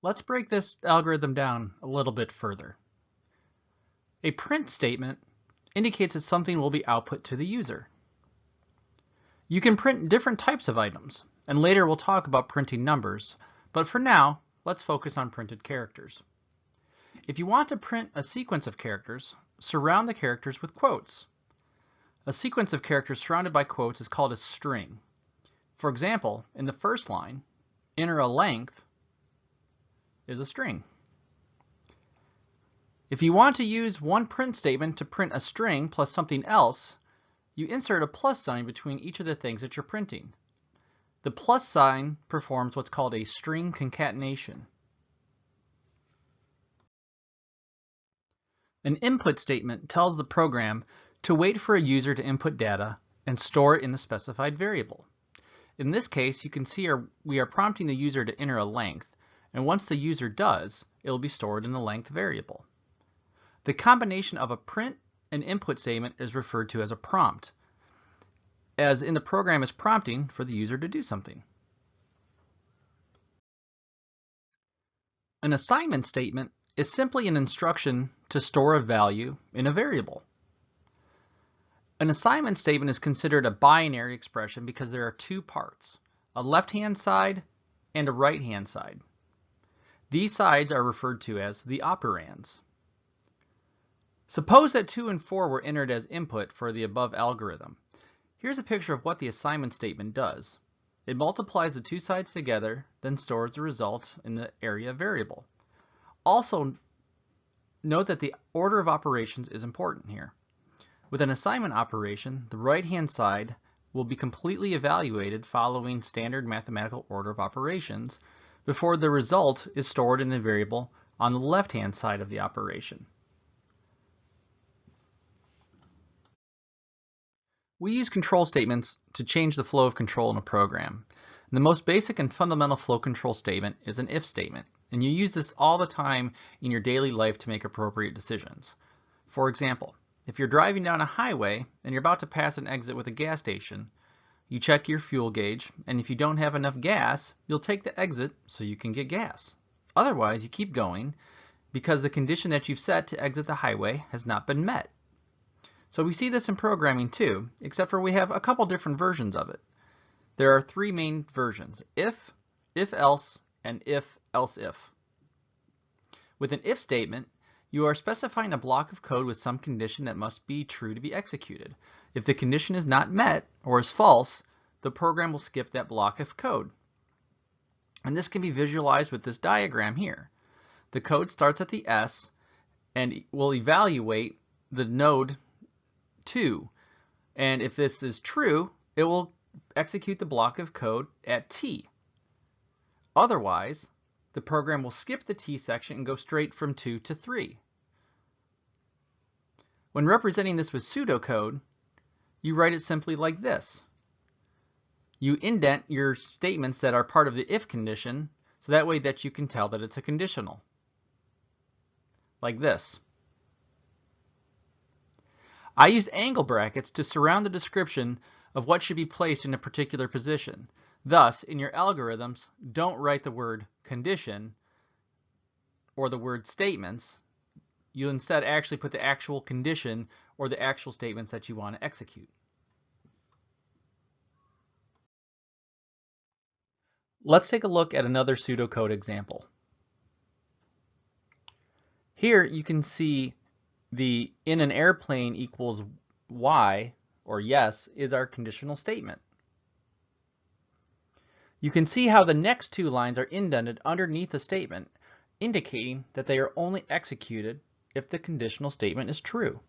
Let's break this algorithm down a little bit further. A print statement indicates that something will be output to the user. You can print different types of items, and later we'll talk about printing numbers, but for now, let's focus on printed characters. If you want to print a sequence of characters, surround the characters with quotes. A sequence of characters surrounded by quotes is called a string. For example, in the first line, enter a length is a string. If you want to use one print statement to print a string plus something else, you insert a plus sign between each of the things that you're printing. The plus sign performs what's called a string concatenation. An input statement tells the program to wait for a user to input data and store it in the specified variable. In this case, you can see we are prompting the user to enter a length, and once the user does, it will be stored in the length variable. The combination of a print and input statement is referred to as a prompt, as in the program is prompting for the user to do something. An assignment statement is simply an instruction to store a value in a variable. An assignment statement is considered a binary expression because there are two parts, a left-hand side and a right-hand side. These sides are referred to as the operands. Suppose that 2 and 4 were entered as input for the above algorithm. Here's a picture of what the assignment statement does. It multiplies the two sides together, then stores the result in the area variable. Also, note that the order of operations is important here. With an assignment operation, the right-hand side will be completely evaluated following standard mathematical order of operations before the result is stored in the variable on the left-hand side of the operation. We use control statements to change the flow of control in a program. The most basic and fundamental flow control statement is an if statement, and you use this all the time in your daily life to make appropriate decisions. For example, if you're driving down a highway and you're about to pass an exit with a gas station, you check your fuel gauge, and if you don't have enough gas, you'll take the exit so you can get gas. Otherwise, you keep going because the condition that you've set to exit the highway has not been met. So we see this in programming too, except for we have a couple different versions of it. There are three main versions: if else, and if else if. With an if statement, you are specifying a block of code with some condition that must be true to be executed. If the condition is not met or is false, the program will skip that block of code. And this can be visualized with this diagram here. The code starts at the S and will evaluate the node 2. And if this is true, it will execute the block of code at T. Otherwise, the program will skip the T section and go straight from 2 to 3. When representing this with pseudocode, you write it simply like this. You indent your statements that are part of the if condition, so that way that you can tell that it's a conditional. Like this. I used angle brackets to surround the description of what should be placed in a particular position. Thus, in your algorithms, don't write the word condition or the word statements. You instead actually put the actual condition or the actual statements that you want to execute. Let's take a look at another pseudocode example. Here you can see the in an airplane equals Y, or yes, is our conditional statement. You can see how the next two lines are indented underneath the statement, indicating that they are only executed if the conditional statement is true.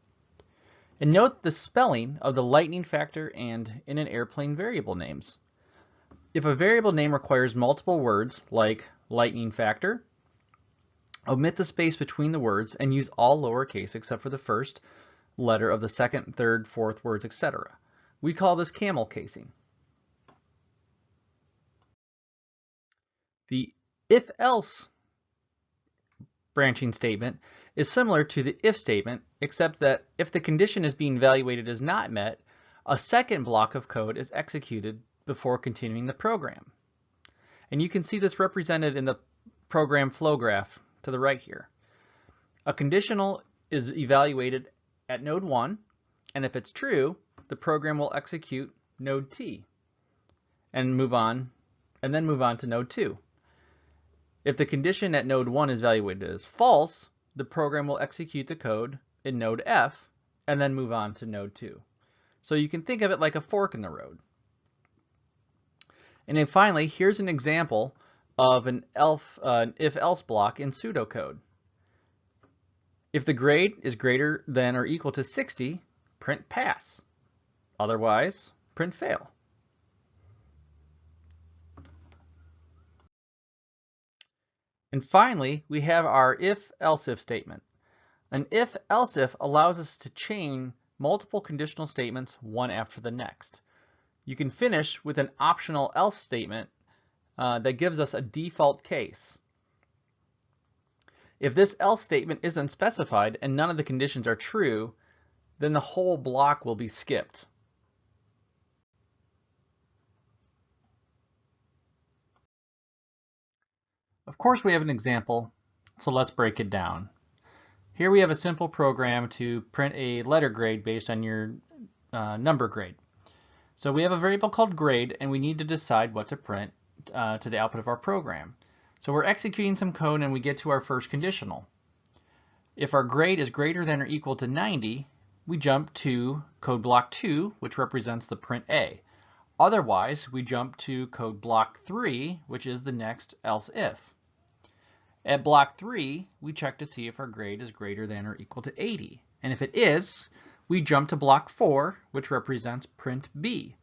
And note the spelling of the lightning factor and in an airplane variable names. If a variable name requires multiple words, like lightning factor, omit the space between the words and use all lowercase except for the first letter of the second, third, fourth words, etc. We call this camel casing. The if-else branching statement is similar to the if statement, except that if the condition is being evaluated as not met, a second block of code is executed before continuing the program. And you can see this represented in the program flow graph to the right here. A conditional is evaluated at node 1, and if it's true, the program will execute node T and then move on to node 2. If the condition at node 1 is evaluated as false, the program will execute the code in node F and then move on to node 2. So you can think of it like a fork in the road. And then finally, here's an example of an if-else block in pseudocode. If the grade is greater than or equal to 60, print pass. Otherwise, print fail. And finally, we have our if-else-if statement. An if-else-if allows us to chain multiple conditional statements one after the next. You can finish with an optional else statement that gives us a default case. If this else statement isn't specified and none of the conditions are true, then the whole block will be skipped. Of course, we have an example, so let's break it down. Here we have a simple program to print a letter grade based on your number grade. So we have a variable called grade, and we need to decide what to print to the output of our program. So we're executing some code and we get to our first conditional. If our grade is greater than or equal to 90, we jump to code block 2, which represents the print A. Otherwise, we jump to code block 3, which is the next else if. At block 3, we check to see if our grade is greater than or equal to 80. And if it is, we jump to block 4, which represents print B.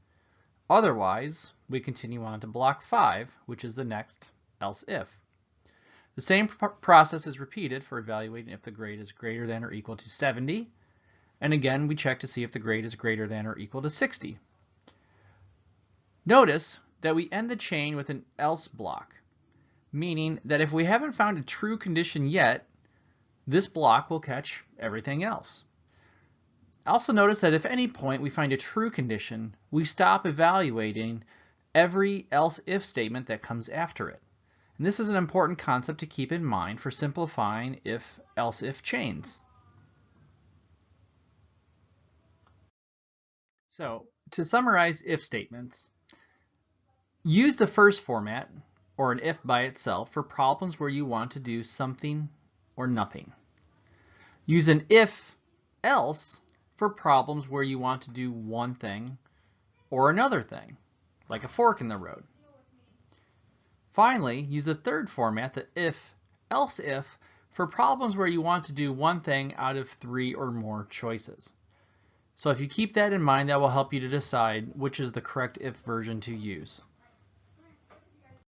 Otherwise, we continue on to block 5, which is the next else if. The same process is repeated for evaluating if the grade is greater than or equal to 70. And again, we check to see if the grade is greater than or equal to 60. Notice that we end the chain with an else block, meaning that if we haven't found a true condition yet, this block will catch everything else. Also notice that if at any point we find a true condition, we stop evaluating every else if statement that comes after it. And this is an important concept to keep in mind for simplifying else if chains. So to summarize if statements, use the first format, or an if by itself, for problems where you want to do something or nothing. Use an if else for problems where you want to do one thing or another thing, like a fork in the road. Finally, use the third format, the if else if, for problems where you want to do one thing out of 3 or more choices. So if you keep that in mind, that will help you to decide which is the correct if version to use.